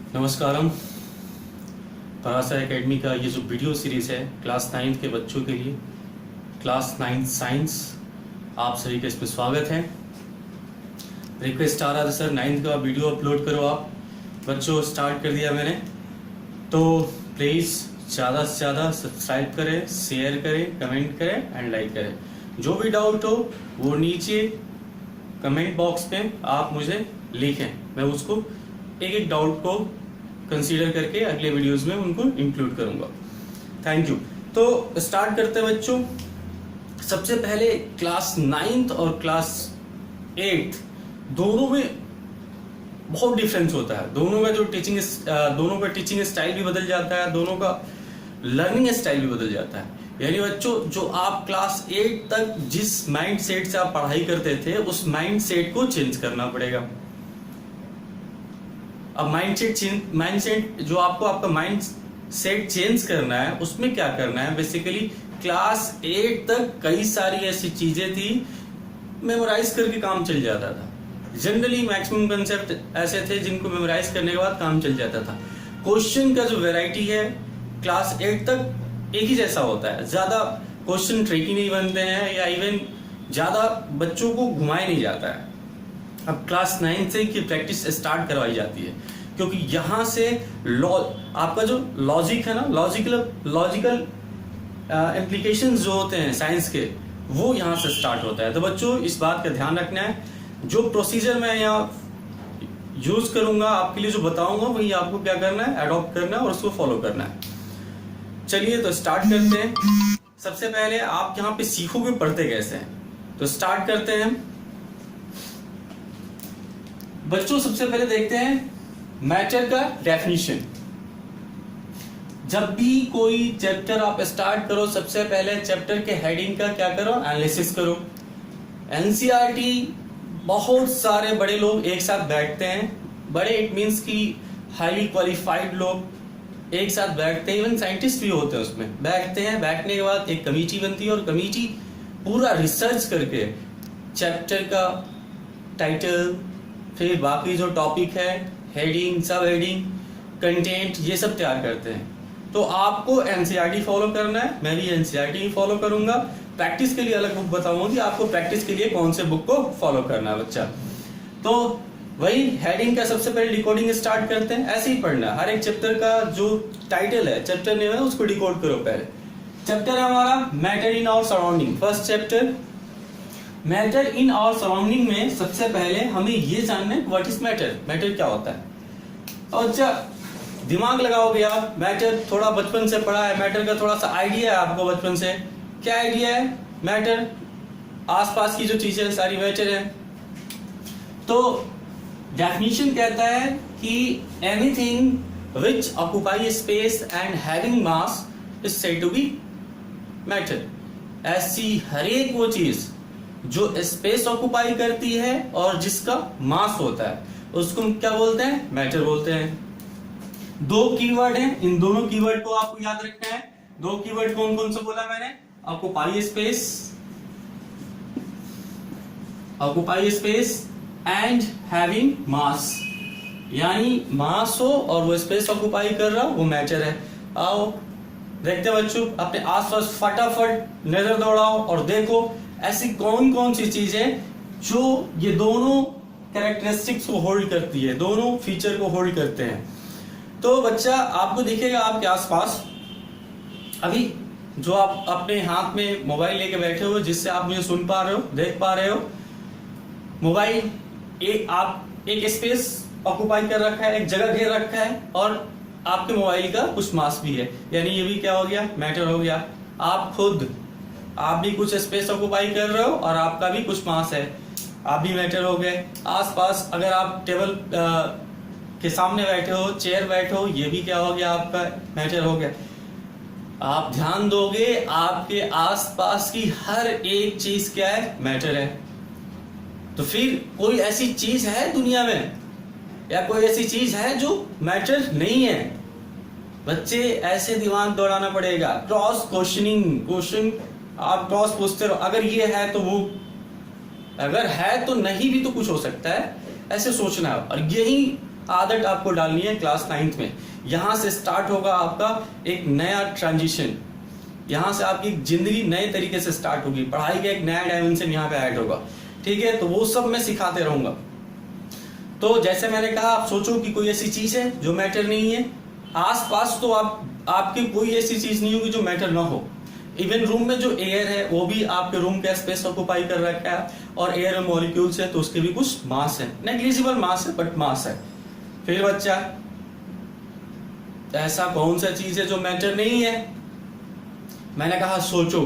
नमस्कारम। Parashar academy का ये जो वीडियो सीरीज़ है क्लास 9 के बच्चों के लिए, क्लास 9 साइंस, आप सभी का इसमें स्वागत है। रिक्वेस्ट आ रहा था सर 9th का वीडियो अपलोड करो आप। बच्चों स्टार्ट कर दिया मैंने, तो प्लीज़ ज़्यादा से ज़्यादा सब्सक्राइब करें, शेयर करें, कमेंट करें एंड लाइक करें। जो भी डाउट हो वो नीचे कमेंट बॉक्स में आप मुझे लिखें, मैं उसको एक एक डाउट को कंसीडर करके अगले वीडियोस में उनको इंक्लूड करूंगा। Thank you. तो स्टार्ट करते हैं बच्चों। सबसे पहले क्लास 9th और क्लास 8 दोनों में बहुत डिफरेंस होता है। दोनों का जो दोनों का टीचिंग स्टाइल भी बदल जाता है, दोनों का लर्निंग स्टाइल भी बदल जाता है। यानी बच्चों, जो आप क्लास 8 तक जिस माइंड सेट से आप पढ़ाई करते थे उस माइंड सेट को चेंज करना पड़ेगा। अब माइंड सेट जो आपका माइंड सेट चेंज करना है, उसमें क्या करना है, बेसिकली क्लास 8 तक कई सारी ऐसी चीजें थी, मेमोराइज करके काम चल जाता था। जनरली मैक्सिमम कंसेप्ट ऐसे थे जिनको मेमोराइज करने के बाद काम चल जाता था। क्वेश्चन का जो वैरायटी है क्लास 8 तक एक ही जैसा होता है, ज्यादा क्वेश्चन ट्रिकी नहीं बनते हैं या इवन ज्यादा बच्चों को घुमाया नहीं जाता है। अब क्लास 9 से की प्रैक्टिस स्टार्ट करवाई जाती है, क्योंकि यहाँ से आपका जो लॉजिक है ना, लॉजिकल इम्प्लीकेशंस जो होते हैं साइंस के, वो यहाँ से स्टार्ट होता है। तो बच्चों इस बात का ध्यान रखना है, जो प्रोसीजर मैं यहाँ यूज करूंगा आपके लिए, जो बताऊंगा वही आपको क्या करना है, अडॉप्ट करना है और उसको फॉलो करना है। चलिए तो स्टार्ट करते हैं। सबसे पहले आप यहाँ पे सीखोगे पढ़ते कैसे हैं, तो स्टार्ट करते हैं बच्चों। सबसे पहले देखते हैं मैटर का डेफिनेशन। जब भी कोई चैप्टर आप स्टार्ट करो, सबसे पहले चैप्टर के हेडिंग का क्या करो, एनालिसिस करो। एनसीईआरटी बहुत सारे बड़े लोग एक साथ बैठते हैं, बड़े इट मींस की हाईली क्वालिफाइड लोग एक साथ बैठते हैं, इवन साइंटिस्ट भी होते हैं उसमें बैठते हैं। बैठने के बाद एक कमेटी बनती है और कमेटी पूरा रिसर्च करके चैप्टर का टाइटल, फिर बाकी जो टॉपिक है, हेडिंग, सब हेडिंग, कंटेंट, ये सब तैयार करते हैं। तो आपको एनसीईआरटी फॉलो करना है, मैं भी एनसीईआरटी ही फॉलो करूंगा। प्रैक्टिस के लिए अलग बुक बताऊंगा कि आपको प्रैक्टिस के लिए कौन से बुक को फॉलो करना है बच्चा। तो वही हेडिंग का सबसे पहले डिकोडिंग स्टार्ट करते हैं। ऐसे ही पढ़ना, हर एक चैप्टर का जो टाइटल है, चैप्टर नेम है, उसको डिकोड करो। पहले चैप्टर है हमारा matter in our surrounding. First chapter matter in our surrounding में सबसे पहले हमें ये जानना है व्हाट इज मैटर, मैटर क्या होता है। और अच्छा दिमाग लगाओगे आप, मैटर थोड़ा बचपन से पढ़ा है, मैटर का थोड़ा सा आइडिया है आपको बचपन से। क्या आइडिया है, मैटर आसपास की जो चीजें सारी मैटर है। तो डेफिनेशन कहता है कि anything which occupy space and having mass is said to be matter. ऐसी हर एक वो चीज जो स्पेस ऑक्युपाई करती है और जिसका मास होता है, उसको हम क्या बोलते हैं, मैटर बोलते हैं। दो कीवर्ड हैं, इन दोनों कीवर्ड को आपको याद रखना है। दो कीवर्ड कौन कौन से बोला मैंने, ऑक्युपाई स्पेस एंड हैविंग मास। यानी मास हो और वो स्पेस ऑक्युपाई कर रहा हो, वो मैटर है। आओ देखते बच्चों, अपने आसपास फटाफट नजर दौड़ाओ और देखो ऐसी कौन कौन सी चीजें जो ये दोनों कैरेक्टरिस्टिक्स को होल्ड करती है, दोनों फीचर को होल्ड करते हैं। तो बच्चा आपको दिखेगा आपके आसपास, अभी जो आप अपने हाथ में मोबाइल लेके बैठे हो, जिससे आप मुझे सुन पा रहे हो, देख पा रहे हो, मोबाइल आप एक स्पेस ऑक्युपाई कर रखा है, एक जगह घेर रखा है, और आपके मोबाइल का कुछ मास भी है, यानी ये भी क्या हो गया, मैटर हो गया। आप भी कुछ स्पेस ऑक्युपाई कर रहे हो और आपका भी कुछ मास है, आप भी मैटर हो गए। आसपास अगर आप टेबल के सामने बैठे हो, चेयर बैठे हो, ये भी क्या हो गया, आपका मैटर हो गया। आप ध्यान दोगे आपके आसपास की हर एक चीज क्या है, मैटर है। तो फिर कोई ऐसी चीज है दुनिया में या कोई ऐसी चीज है जो मैटर नहीं है? बच्चे ऐसे दिमाग दौड़ाना पड़ेगा, क्रॉस क्वेश्चन आप क्रॉस पूछते रहो। अगर ये है तो वो, अगर है तो नहीं भी तो कुछ हो सकता है, ऐसे सोचना है। और यही आदत आपको डालनी है क्लास 9th में। यहाँ से स्टार्ट होगा आपका एक नया ट्रांजिशन, यहाँ से आपकी जिंदगी नए तरीके से स्टार्ट होगी, पढ़ाई का एक नया डायमेंशन यहाँ पे ऐड होगा, ठीक है। तो वो सब मैं सिखाते रहूंगा। तो जैसे मैंने कहा, आप सोचो कि कोई ऐसी चीज है जो मैटर नहीं है आसपास, तो आपकी कोई ऐसी चीज नहीं होगी जो मैटर ना हो। इवन रूम में जो एयर है वो भी आपके रूम का स्पेस ऑक्युपाई कर रखा है, और एयर में मॉलिक्यूल्स है तो उसके भी कुछ मास है, नेग्लिजिबल मास है बट मास है। फिर बच्चा, ऐसा कौन सा चीज है जो मैटर नहीं है? मैंने कहा सोचो।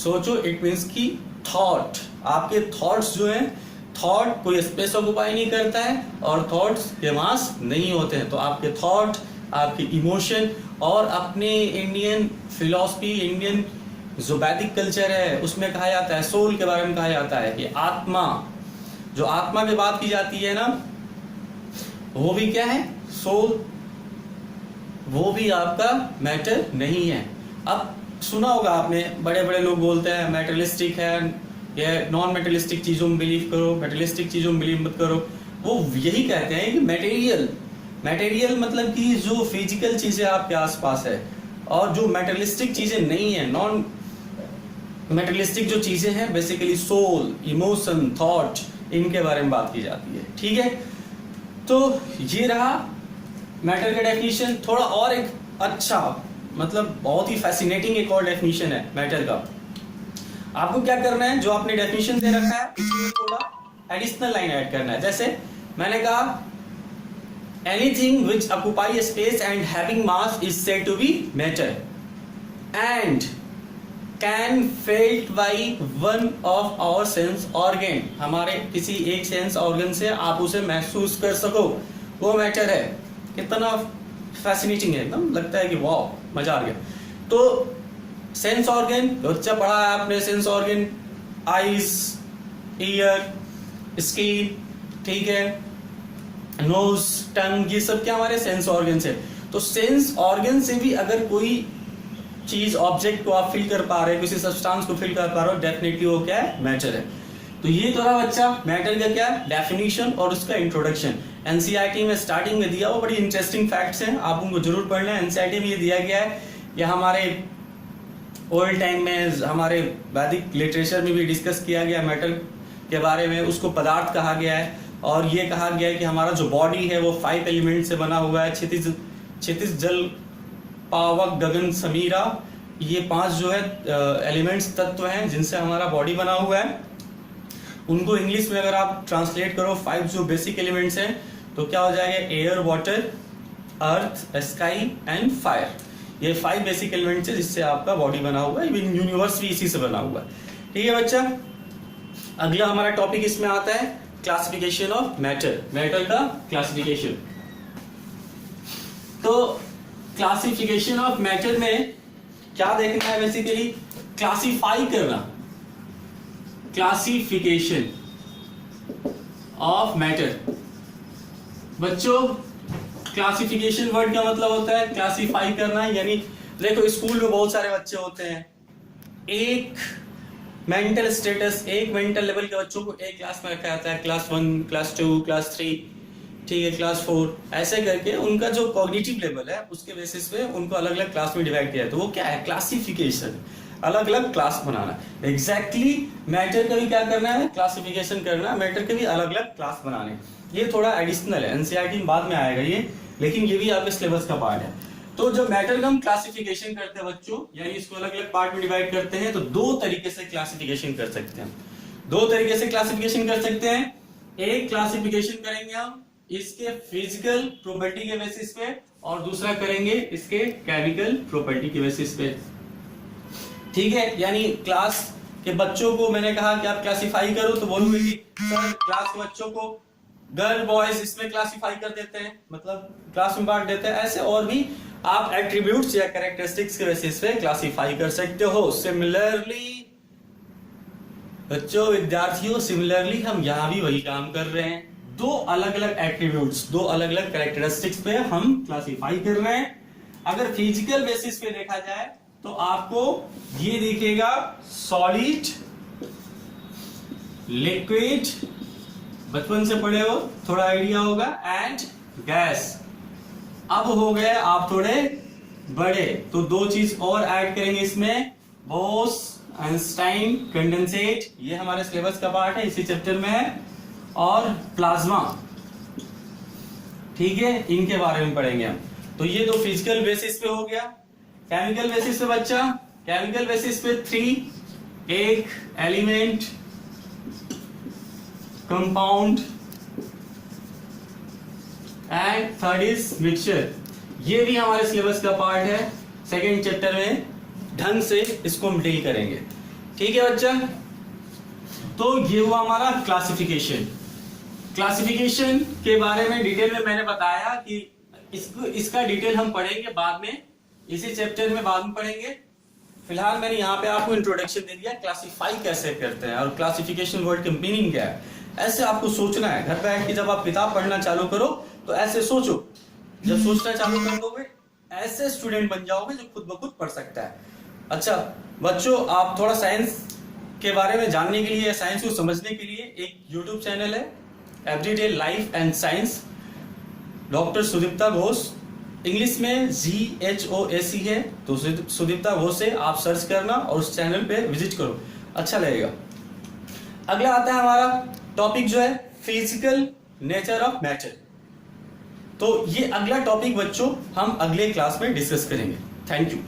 सोचो इट मीन्स की थॉट, आपके थॉट्स जो हैं, थॉट कोई स्पेस ऑक्युपाई नहीं करता है और थॉट्स के मास नहीं होते हैं। तो आपके थॉट, आपकी इमोशन, और अपने इंडियन फिलॉसफी, इंडियन जो वैदिक कल्चर है उसमें कहा जाता है, सोल के बारे में कहा जाता है कि आत्मा, जो आत्मा की बात की जाती है ना, वो भी क्या है? सोल, वो भी आपका मैटर नहीं है। अब सुना होगा आपने, बड़े बड़े लोग बोलते हैं मेटलिस्टिक है, या नॉन मेटलिस्टिक चीजों में बिलीव करो, मेटलिस्टिक चीजों में बिलीव मत करो। वो यही कहते हैं कि मटेरियल मतलब कि जो फिजिकल चीजें आपके आसपास है, और जो मेटलिस्टिक चीजें नहीं है, नॉन मेटलिस्टिक जो चीजें हैं, बेसिकली सोल, इमोशन, थॉट, इनके बारे में बात की जाती है, ठीक है। तो ये रहा मैटर का डेफिनेशन। थोड़ा और एक अच्छा, मतलब बहुत ही फैसिनेटिंग एक और डेफिनेशन है मैटर का। आपको क्या करना है, जो आपने डेफिनेशन दे रखा है इसमें थोड़ा एडिशनल लाइन ऐड करना है। जैसे मैंने कहा, anything which occupy a space and having mass is said to be matter and can felt by one of our sense organ। हमारे किसी एक सेंस ऑर्गन से आप उसे महसूस कर सको, वो मैटर है। कितना फैसिनेटिंग है, एकदम लगता है कि वाह मजा आ गया। तो सेंस ऑर्गन, बच्चा पढ़ा है आपने, sense organ, eyes, year, skin, ठीक है, नोज, टंग, ये सब क्या हमारे सेंस ऑर्गन है। तो सेंस ऑर्गन से भी अगर कोई चीज, ऑब्जेक्ट को आप फील कर पा रहे हो, किसी सब्सटेंस को फील कर पा रहे हो, डेफिनेटली वो क्या है? मैटर है। तो ये तो रहा बच्चा मैटर का क्या डेफिनेशन और उसका इंट्रोडक्शन। एनसीईआरटी में स्टार्टिंग में दिया, वो बड़ी इंटरेस्टिंग फैक्ट्स हैं, आप उनको जरूर पढ़ना है। एनसीईआरटी में ये दिया गया है, या हमारे ओल्ड टाइम में, हमारे वैदिक लिटरेचर में भी डिस्कस किया गया मैटर के बारे में। उसको पदार्थ कहा गया है, और ये कहा गया है कि हमारा जो बॉडी है वो 5 एलिमेंट से बना हुआ है। क्षितिज, जल, पावक, गगन, समीरा, ये 5 जो है एलिमेंट्स, तत्व हैं जिनसे हमारा बॉडी बना हुआ है। उनको इंग्लिश में अगर आप ट्रांसलेट करो, 5 जो बेसिक एलिमेंट्स हैं, तो क्या हो जाएगा? Air, water, earth, sky and fire. ये 5 बेसिक एलिमेंट्स है जिससे आपका बॉडी बना हुआ है, इवन यूनिवर्स भी इसी से बना हुआ है, ठीक है बच्चा। अगला हमारा टॉपिक इसमें आता है क्लासिफिकेशन ऑफ मैटर, मैटर का क्लासिफिकेशन। तो क्लासिफिकेशन ऑफ मैटर में क्या देखना है? बेसिकली क्लासिफाई करना, क्लासिफिकेशन ऑफ मैटर। बच्चों, क्लासिफिकेशन वर्ड का मतलब होता है क्लासिफाई करना। यानी देखो, स्कूल में बहुत सारे बच्चे होते हैं, एक मेंटल स्टेटस, एक मेंटल लेवल के बच्चों को एक क्लास में रखा जाता है, क्लास 1, क्लास 2, क्लास 3, ठीक है, क्लास 4, ऐसे करके उनका जो कॉग्निटिव लेवल है उसके बेसिस पे उनको अलग अलग क्लास में डिवाइड किया है। तो वो क्या है? क्लासिफिकेशन, अलग अलग क्लास बनाना। एग्जैक्टली मैटर का भी क्या करना है? क्लासिफिकेशन करना, मैटर के भी अलग अलग क्लास बनाने। ये थोड़ा एडिशनल है, एनसीईआरटी में बाद में आएगा ये, लेकिन ये भी आपके सिलेबस का पार्ट है। तो जब मैटर का हम क्लासिफिकेशन करते हैं बच्चों, यानी इसको अलग अलग पार्ट में डिवाइड करते हैं, तो 2 तरीके से क्लासिफिकेशन कर सकते हैं। 2 तरीके से क्लासिफिकेशन कर सकते हैं। एक क्लासिफिकेशन करेंगे हम इसके फिजिकल प्रॉपर्टी के बेसिस पे, और दूसरा करेंगे इसके केमिकल प्रॉपर्टी के बेसिस पे, ठीक है। यानी क्लास के बच्चों को मैंने कहा कि आप क्लासिफाई करो, तो बोलोगे कि सर क्लास के बच्चों को गर्ल बॉयज इसमें क्लासिफाई कर देते हैं, मतलब क्लास में बांट देते हैं। ऐसे और भी आप एट्रीब्यूट्स या कैरेक्टरिस्टिक्स के बेसिस पे क्लासिफाई कर सकते हो। सिमिलरली बच्चों, विद्यार्थियों, सिमिलरली हम यहां भी वही काम कर रहे हैं। 2 अलग अलग एट्रीब्यूट्स, 2 अलग अलग कैरेक्टरिस्टिक्स पे हम क्लासिफाई कर रहे हैं। अगर फिजिकल बेसिस पे देखा जाए तो आपको ये दिखेगा सॉलिड, लिक्विड, बचपन से पढ़े हो, थोड़ा आइडिया होगा, एंड गैस। अब हो गए आप थोड़े बड़े, तो दो चीज और ऐड करेंगे इसमें, बोस, आइंस्टाइन, कंडेंसेट, ये हमारे सिलेबस का पार्ट है, इसी चैप्टर में है, और प्लाज्मा, ठीक है, इनके बारे में पढ़ेंगे हम। तो ये तो फिजिकल बेसिस पे हो गया। केमिकल बेसिस पे बच्चा, केमिकल बेसिस पे 3, एक element, compound and third is mixture. ये भी हमारे सिलेबस का पार्ट है, सेकेंड चैप्टर में ढंग से इसको हम डील करेंगे, ठीक है बच्चा। तो ये हुआ हमारा क्लासिफिकेशन। क्लासिफिकेशन के बारे में डिटेल में मैंने बताया कि इसका डिटेल हम पढ़ेंगे बाद में, इसी चैप्टर में बाद में पढ़ेंगे। फिलहाल मैंने यहाँ पे आपको इंट्रोडक्शन दे दिया, क्लासिफाई कैसे करते हैं और क्लासिफिकेशन वर्ड की मीनिंग क्या है। ऐसे आपको सोचना है, घर बैठ के जब आप किताब पढ़ना चालू करो तो ऐसे सोचो, जब सोचना चालू कर दोगे ऐसे स्टूडेंट बन जाओगे जो खुद ब खुद पढ़ सकता है। अच्छा बच्चों, आप थोड़ा साइंस के बारे में जानने के लिए, साइंस को समझने के लिए एक यूट्यूब चैनल है, everyday life and science, doctor Sudipta Ghosh, English में GHOAC है, तो सुदीप्ता घोष से आप सर्च करना और उस चैनल पे विजिट करो, अच्छा लगेगा। अगला आता है हमारा टॉपिक जो है फिजिकल नेचर ऑफ मैटर। तो ये अगला टॉपिक बच्चों हम अगले क्लास में डिस्कस करेंगे। Thank you.